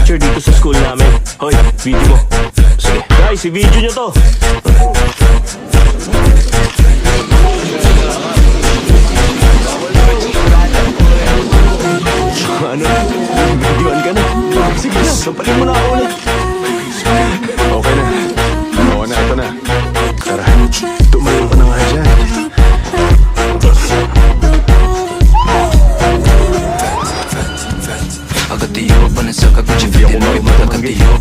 teacher dito sa school namin. Hoy, video mo. Sige. Guys, i-video nyo to. Ano? Videoan ka na. Sige na, sampalin mo na ako ulit. Okay na. Oo na, ito na. Tara, tumayo ka na nga dyan. Agad iyo pa na sa kaguchi. Hindi ako makipagkatiyo.